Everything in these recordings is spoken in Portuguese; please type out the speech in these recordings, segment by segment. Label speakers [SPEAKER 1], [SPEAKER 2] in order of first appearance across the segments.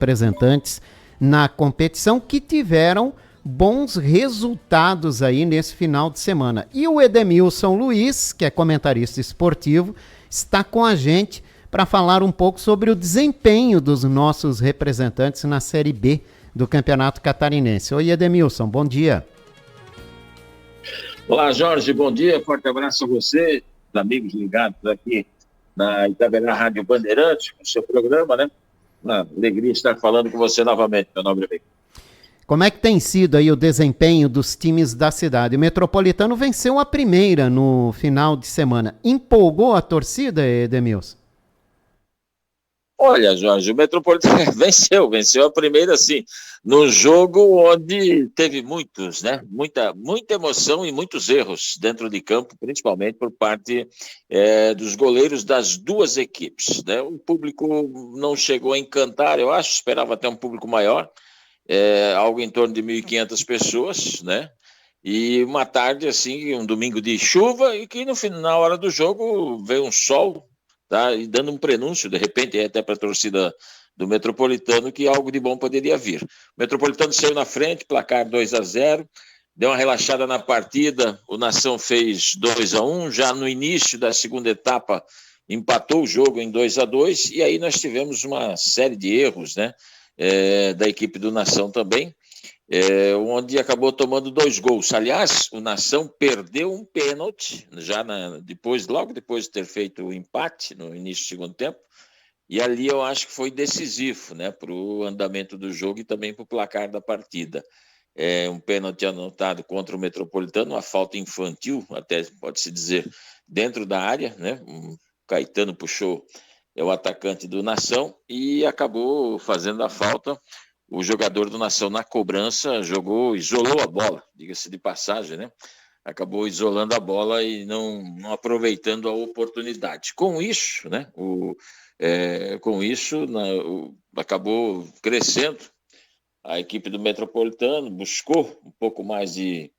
[SPEAKER 1] representantes na competição que tiveram bons resultados aí nesse final de semana. E o Edemilson Luiz, que é comentarista esportivo, está com a gente para falar um pouco sobre o desempenho dos nossos representantes na Série B do Campeonato Catarinense. Oi, Edemilson, bom dia.
[SPEAKER 2] Olá, Jorge, bom dia, forte abraço a você, os amigos ligados aqui na Itaberá Rádio Bandeirantes, com o seu programa, né? Uma alegria estar falando com você novamente, meu nobre amigo.
[SPEAKER 1] Como é que tem sido aí o desempenho dos times da cidade? O Metropolitano venceu a primeira no final de semana. Empolgou a torcida, Edemilson?
[SPEAKER 2] Olha, Jorge, o Metropolitano venceu a primeira, sim, num jogo onde teve muitos, né? Muita emoção e muitos erros dentro de campo, principalmente por parte dos goleiros das duas equipes, né? O público não chegou a encantar, eu acho, esperava até um público maior, algo em torno de 1.500 pessoas, né? E uma tarde, assim, um domingo de chuva, e que na hora do jogo veio um sol, tá? E dando um prenúncio, de repente, até para a torcida do Metropolitano, que algo de bom poderia vir. O Metropolitano saiu na frente, placar 2-0, deu uma relaxada na partida, o Nação fez 2-1, já no início da segunda etapa empatou o jogo em 2-2, e aí nós tivemos uma série de erros, né? Da equipe do Nação também, onde acabou tomando 2 gols. Aliás, o Nação perdeu um pênalti, já logo depois de ter feito o empate no início do segundo tempo, e ali eu acho que foi decisivo, né, para o andamento do jogo e também para o placar da partida. Um pênalti anotado contra o Metropolitano, uma falta infantil, até pode-se dizer, dentro da área, né? O Caetano puxou o atacante do Nação e acabou fazendo a falta. O jogador do Nação na cobrança isolou a bola, diga-se de passagem, né? Acabou isolando a bola e não aproveitando a oportunidade. Com isso, né? Acabou crescendo a equipe do Metropolitano, buscou um pouco mais de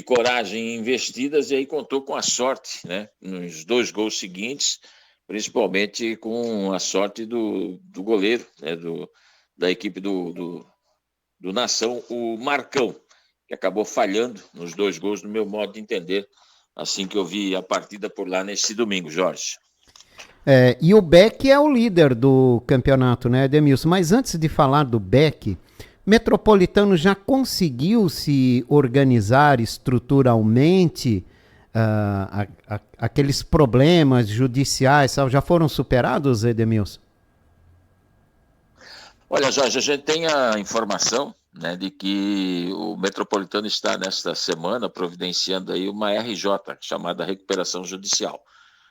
[SPEAKER 2] coragem investidas e aí contou com a sorte, né? Nos 2 gols seguintes, principalmente com a sorte do goleiro, né? Da equipe do Nação, o Marcão, que acabou falhando nos 2 gols, no meu modo de entender, assim que eu vi a partida por lá nesse domingo, Jorge.
[SPEAKER 1] E o Beck é o líder do campeonato, né, Edemilson? Mas antes de falar do Beck, Metropolitano já conseguiu se organizar estruturalmente? Aqueles problemas judiciais já foram superados, Edemilson?
[SPEAKER 2] Olha, Jorge, a gente tem a informação, né, de que o Metropolitano está nesta semana providenciando aí uma RJ, chamada Recuperação Judicial.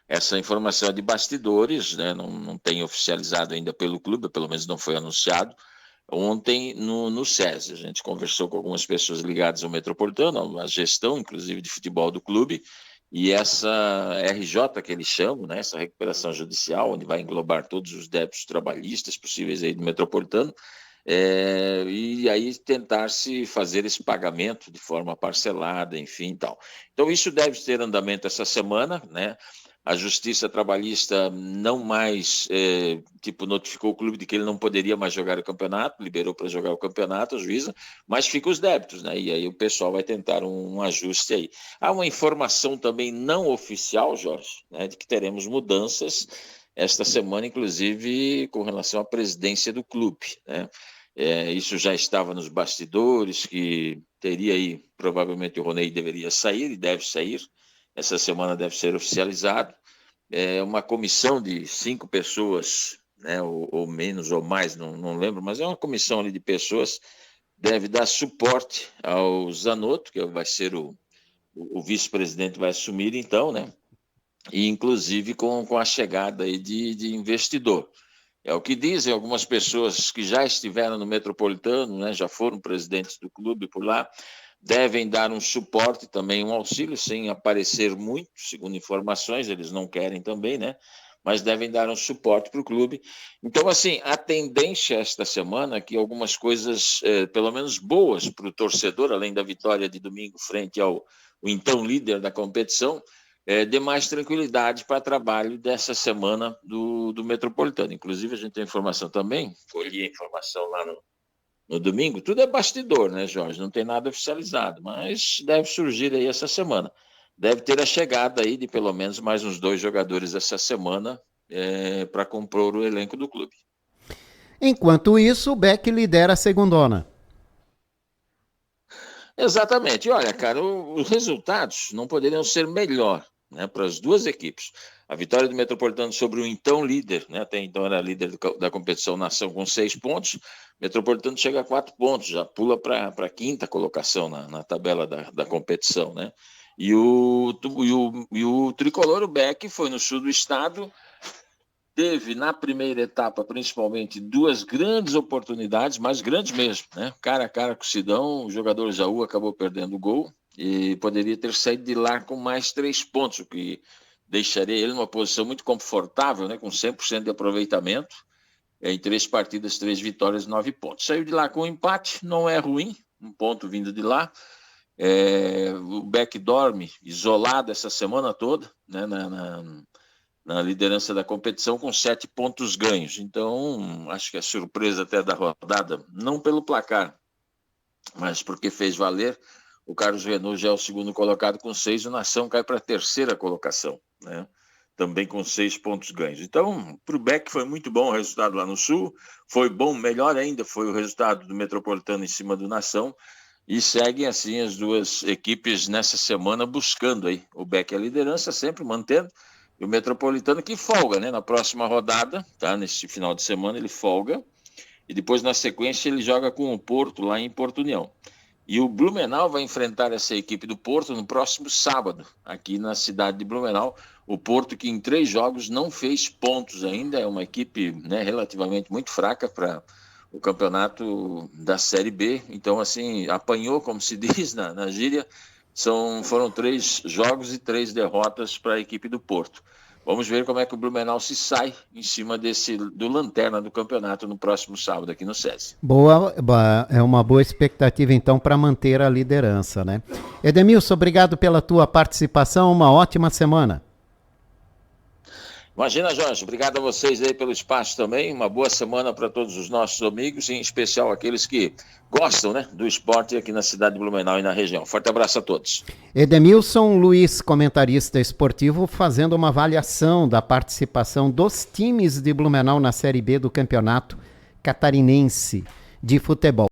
[SPEAKER 2] Essa informação é de bastidores, né, não tem oficializado ainda pelo clube, pelo menos não foi anunciado. Ontem, no SESI, a gente conversou com algumas pessoas ligadas ao Metropolitano, a gestão, inclusive, de futebol do clube, e essa RJ que eles chamam, né, essa recuperação judicial, onde vai englobar todos os débitos trabalhistas possíveis aí do Metropolitano, e aí tentar-se fazer esse pagamento de forma parcelada, enfim, tal. Então, isso deve ter andamento essa semana, né? A Justiça Trabalhista não mais, notificou o clube de que ele não poderia mais jogar o campeonato, liberou para jogar o campeonato, a juíza, mas fica os débitos, né? E aí o pessoal vai tentar um ajuste aí. Há uma informação também não oficial, Jorge, né, de que teremos mudanças esta semana, inclusive com relação à presidência do clube, né? Isso já estava nos bastidores, que teria aí, provavelmente o Ronei deveria sair e deve sair, essa semana deve ser oficializado. Uma comissão de 5 pessoas, né, ou menos ou mais, não lembro, mas é uma comissão ali de pessoas, deve dar suporte ao Zanotto, que vai ser o vice-presidente, vai assumir então, né? E inclusive com a chegada aí de investidor. É o que dizem algumas pessoas que já estiveram no Metropolitano, né, já foram presidentes do clube por lá, devem dar um suporte também, um auxílio, sem aparecer muito, segundo informações, eles não querem também, né? Mas devem dar um suporte para o clube. Então, assim, a tendência esta semana é que algumas coisas, pelo menos boas para o torcedor, além da vitória de domingo frente ao então líder da competição, dê mais tranquilidade para trabalho dessa semana do Metropolitano. Inclusive, a gente tem informação também, colhi a informação lá no domingo, tudo é bastidor, né, Jorge? Não tem nada oficializado, mas deve surgir aí essa semana. Deve ter a chegada aí de pelo menos mais uns 2 jogadores essa semana para compor o elenco do clube.
[SPEAKER 1] Enquanto isso, o Beck lidera a segundona.
[SPEAKER 2] Exatamente. E olha, cara, os resultados não poderiam ser melhor, né, para as duas equipes. A vitória do Metropolitano sobre o então líder, né, até então era líder da competição Nação com 6 pontos. O Metropolitano chega a 4 pontos, já pula para a quinta colocação na tabela da competição, né? E o tricolor, o Beck, foi no sul do estado. Teve, na primeira etapa, principalmente, 2 grandes oportunidades, mas grandes mesmo, né? Cara a cara com o Sidão, o jogador Jaú acabou perdendo o gol e poderia ter saído de lá com mais 3 pontos, o que deixaria ele numa posição muito confortável, né? Com 100% de aproveitamento, em 3 partidas, 3 vitórias, 9 pontos. Saiu de lá com um empate, não é ruim, um ponto vindo de lá. O Beck dorme isolado essa semana toda, né? Na liderança da competição com 7 pontos ganhos. Então, acho que a surpresa até da rodada, não pelo placar, mas porque fez valer, o Carlos Renault já é o segundo colocado com 6, o Nação cai para a terceira colocação, né? Também com 6 pontos ganhos. Então, para o Beck foi muito bom o resultado lá no Sul, foi bom, melhor ainda foi o resultado do Metropolitano em cima do Nação, e seguem assim as duas equipes nessa semana buscando aí o Beck a liderança, sempre mantendo, e o Metropolitano que folga, né? Na próxima rodada, tá? Nesse final de semana ele folga. E depois, na sequência, ele joga com o Porto, lá em Porto União. E o Blumenau vai enfrentar essa equipe do Porto no próximo sábado, aqui na cidade de Blumenau. O Porto, que em 3 jogos não fez pontos ainda, é uma equipe, né, relativamente muito fraca para o campeonato da Série B. Então, assim, apanhou, como se diz na gíria. Foram 3 jogos e 3 derrotas para a equipe do Porto. Vamos ver como é que o Blumenau se sai em cima do lanterna do campeonato no próximo sábado aqui no SESI.
[SPEAKER 1] É uma boa expectativa então para manter a liderança, né? Edemilson, obrigado pela tua participação, uma ótima semana.
[SPEAKER 2] Imagina, Jorge, obrigado a vocês aí pelo espaço também, uma boa semana para todos os nossos amigos, em especial aqueles que gostam, né, do esporte aqui na cidade de Blumenau e na região. Forte abraço a todos.
[SPEAKER 1] Edemilson Luiz, comentarista esportivo, fazendo uma avaliação da participação dos times de Blumenau na Série B do Campeonato Catarinense de Futebol.